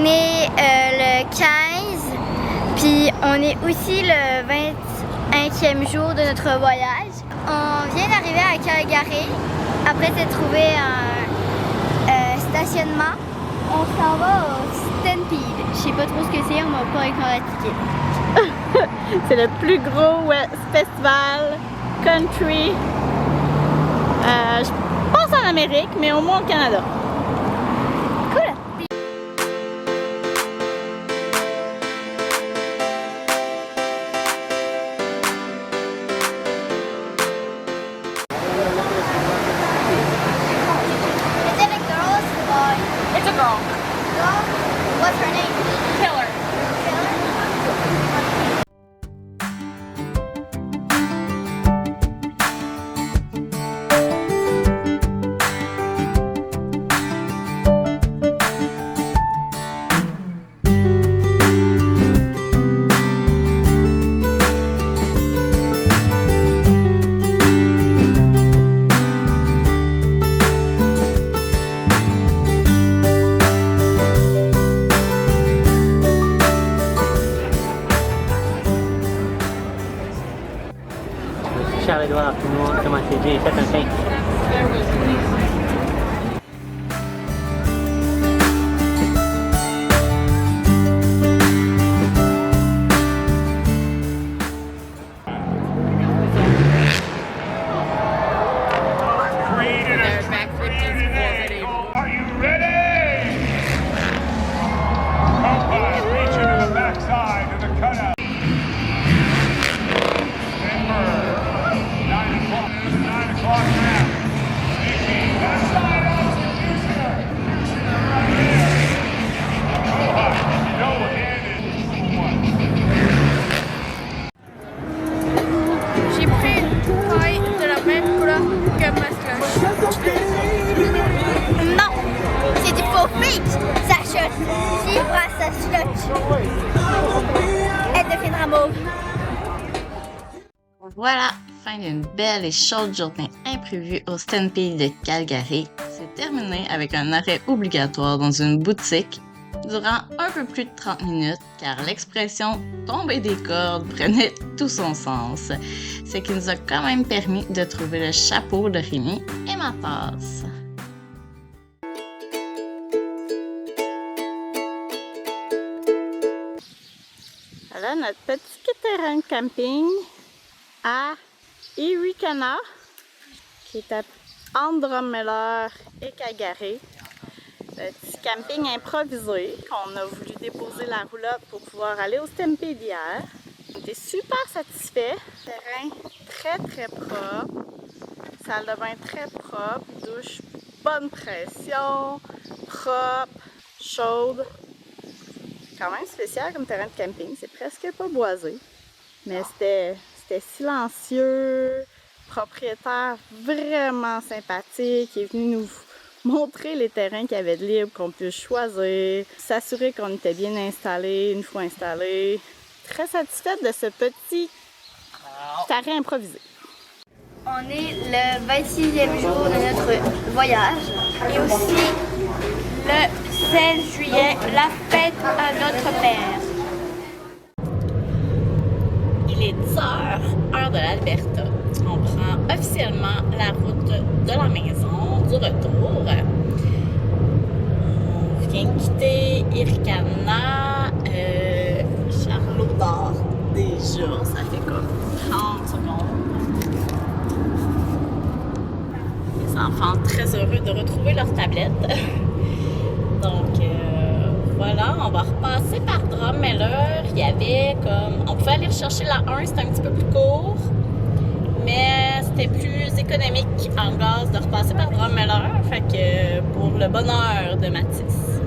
est le 15, puis on est aussi le 21e jour de notre voyage. On vient d'arriver à Calgary, après s'être trouvé un stationnement. On s'en va au Stampede. Je sais pas trop ce que c'est, on m'a pas encore expliqué. C'est le plus gros festival country, je pense en Amérique, mais au moins au Canada. Cool! Is it a girl or a boy? It's a girl. Girl? What's her name? Killer. Charles-Édouard, comment c'est bien, faites un signe. Are you ready? Umpire, reach into the backside of the cutout. Stand firm. 9 o'clock now. Making backside off the Houston. Right there. Go high. No handed. J'ai pris une taille de la même couleur que ma slush. Non! C'est du faux fake! Sa chute! J'y vois sa chute! Elle deviendra mauve. Voilà, fin d'une belle et chaude journée imprévue au Stampede de Calgary. C'est terminé avec un arrêt obligatoire dans une boutique durant un peu plus de 30 minutes car l'expression « tomber des cordes » prenait tout son sens. Ce qui nous a quand même permis de trouver le chapeau de Rémi et ma tasse. Voilà notre petit terrain de camping à Ericana, qui est entre Drumheller et Calgary. Petit camping improvisé qu'on a voulu déposer la roulotte pour pouvoir aller au Stampede hier. On était super satisfaits. Terrain très propre, salle de bain très propre, douche bonne pression, propre, chaude. Quand même spécial comme terrain de camping, c'est presque pas boisé, mais c'était silencieux, propriétaire vraiment sympathique, il est venu nous montrer les terrains qu'il y avait de libre, qu'on puisse choisir, s'assurer qu'on était bien installé une fois installé. Très satisfaite de ce petit terrain improvisé. On est le 26e jour de notre voyage et aussi le 16 juillet, la fête à notre père. Il est 10h, heure de l'Alberta. On prend officiellement la route de la maison, du retour. On vient quitter Ericana, Charlot dort déjà, ça fait comme 30 secondes. Les enfants très heureux de retrouver leur tablette. Donc voilà, on va repasser par Drumheller. Il y avait comme... On pouvait aller chercher la 1, c'était un petit peu plus court. Mais c'était plus économique en gaz de repasser par Drumheller. Fait que pour le bonheur de Mathis,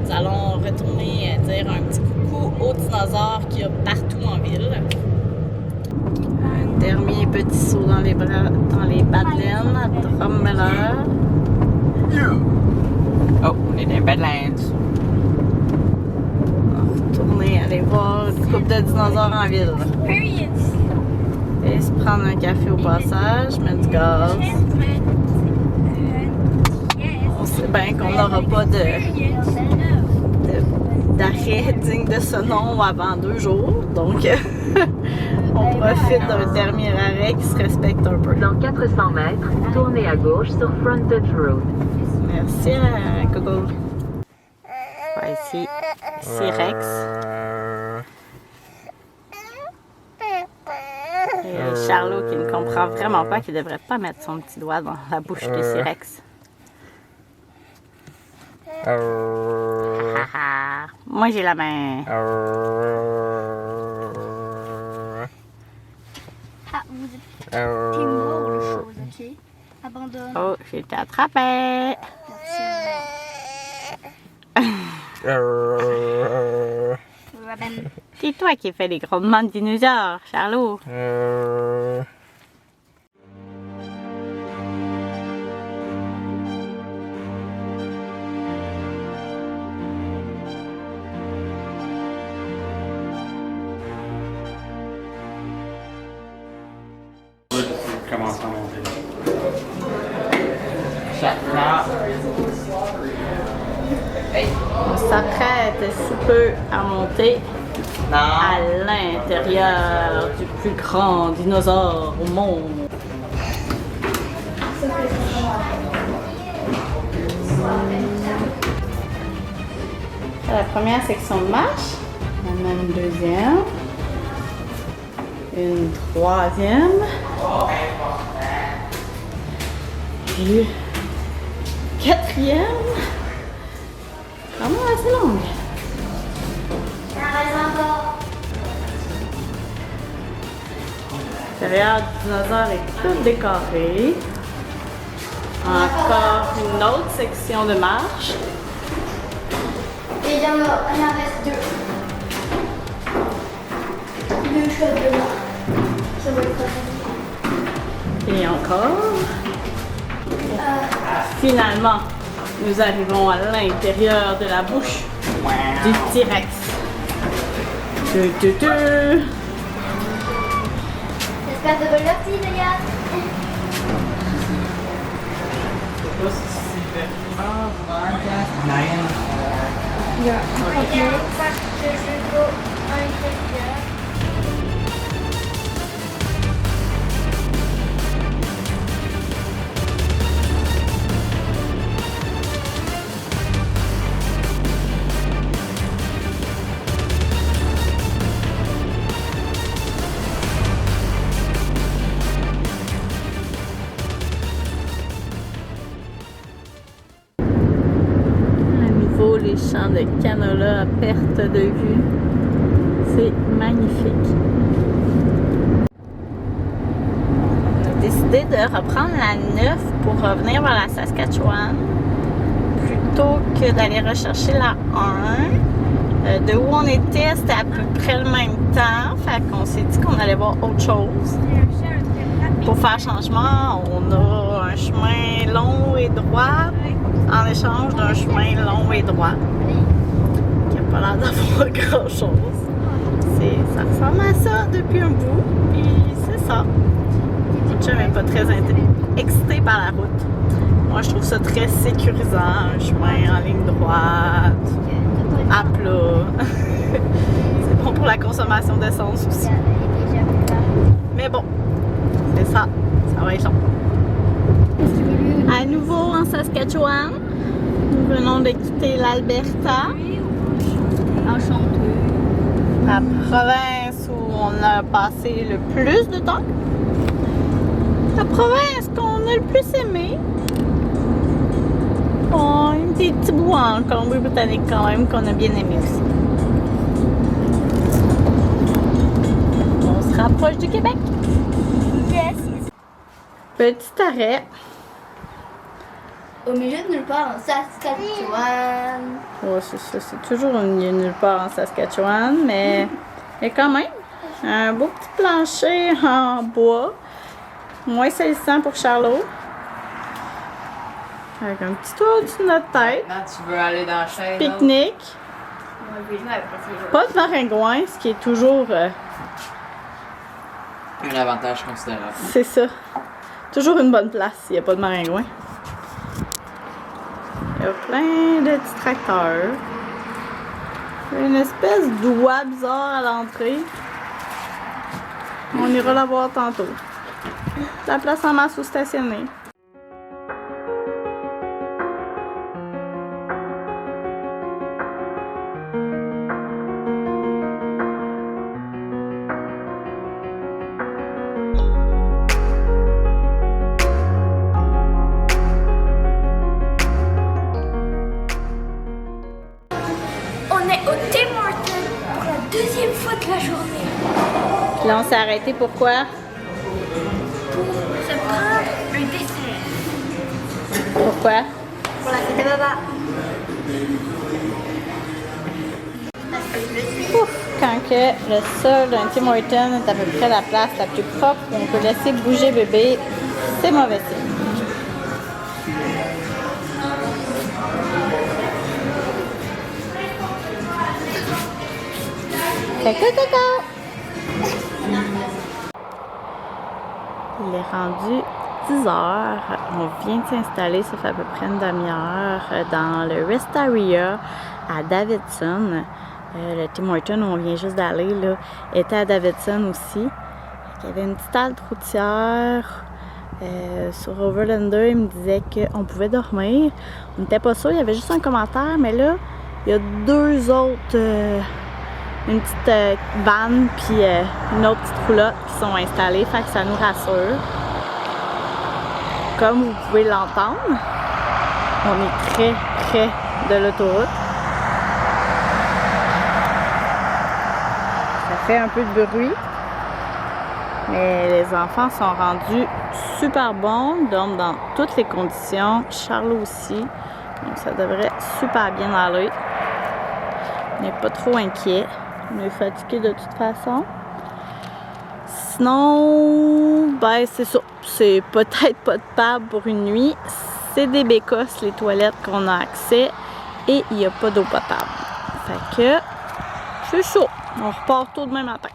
nous allons retourner dire un petit coucou aux dinosaures qu'il y a partout en ville. Un dernier petit saut dans les Badlands à Drumheller. Oh, on est dans les Badlands. On va retourner aller voir une couple de dinosaures en ville. Et se prendre un café au passage, mettre du gaz. On sait bien qu'on n'aura pas de d'arrêt digne de ce nom avant 2 jours. Donc, on profite d'un dernier arrêt qui se respecte un peu. Dans 400 mètres, tournez à gauche sur Frontage Road. Merci à Google. Ouais, ici, Rex. Et Charlot qui ne comprend vraiment pas qu'il ne devrait pas mettre son petit doigt dans la bouche de Rex. Moi j'ai la main. Ah, vous êtes... T'es mort, le chose, ok? Abandonne. Oh, j'ai été attrapée. Robin. C'est toi qui fais les grondements de dinosaures, Charlot. Commence à monter. On s'apprête sous peu à monter à l'intérieur du plus grand dinosaure au monde. La première section de marche, une deuxième, une troisième, puis quatrième, vraiment assez longue. L'intérieur du dinosaure est tout décoré. Encore une autre section de marche. Et il y en reste 2. 2 choses de là. Ça va être facile. Et encore. Finalement, nous arrivons à l'intérieur de la bouche du T-Rex. J'espère que vous l'avez petit, les gars. Ok, parce que je dois à l'intérieur. Les champs de canola à perte de vue. C'est magnifique. On a décidé de reprendre la 9 pour revenir vers la Saskatchewan plutôt que d'aller rechercher la 1. De où on était, c'était à peu près le même temps. Fait qu'on s'est dit qu'on allait voir autre chose. Pour faire changement, on a un chemin long et droit en échange d'un chemin long et droit qui n'a pas l'air d'avoir grand chose. Ça ressemble à ça depuis un bout, puis c'est ça. Je suis même pas très excitée par la route. Moi, je trouve ça très sécurisant, un chemin en ligne droite, à plat. C'est bon pour la consommation d'essence aussi. Mais bon, c'est ça, ça va être long. À nouveau en Saskatchewan, nous venons de quitter l'Alberta. Enchantée. La province où on a passé le plus de temps. La province qu'on a le plus aimé. Bon, des petits bouts en Colombie-Britannique quand même qu'on a bien aimé aussi. On se rapproche du Québec. Yes. Petit arrêt. Au milieu de nulle part en Saskatchewan. Ouais, c'est ça. C'est toujours nulle part en Saskatchewan, mais il y a quand même un beau petit plancher en bois. Moins salissant pour Charlot. Avec un petit toit au-dessus de notre tête. Là, tu veux aller dans la chaise. Pique-nique. Pas de maringouin, ce qui est toujours... Un avantage considérable. c'est ça. Toujours une bonne place s'il n'y a pas de maringouin. Il y a plein de petits tracteurs. Une espèce d'oie bizarre à l'entrée. On ira la voir tantôt. La place en masse où stationner. On est au Tim Hortons pour la deuxième fois de la journée. Là, on s'est arrêté pourquoi? Pour se prendre un dessert. Pourquoi? Pour la fête de papa. Ouf, quand que le sol d'un Tim Hortons est à peu près la place la plus propre où on peut laisser bouger bébé, c'est mauvais signe. Caca! Il est rendu 10 heures. On vient de s'installer, ça fait à peu près une demi-heure, dans le Rest Area à Davidson. Le Tim Hortons où on vient juste d'aller là, était à Davidson aussi. Il y avait une petite halte routière. Sur Overlander, il me disait qu'on pouvait dormir. On n'était pas sûr, il y avait juste un commentaire, mais là, il y a deux autres, une petite vanne puis une autre petite roulotte qui sont installées, fait que ça nous rassure. Comme vous pouvez l'entendre, on est très près de l'autoroute. Ça fait un peu de bruit. Mais les enfants sont rendus super bons, dorment dans toutes les conditions. Charles aussi. Donc ça devrait super bien aller. On n'est pas trop inquiet. On est fatigué de toute façon. Sinon, ben c'est ça. C'est peut-être pas de table pour une nuit. C'est des bécosses, les toilettes qu'on a accès. Et il n'y a pas d'eau potable. Fait que c'est chaud. On repart tôt demain matin.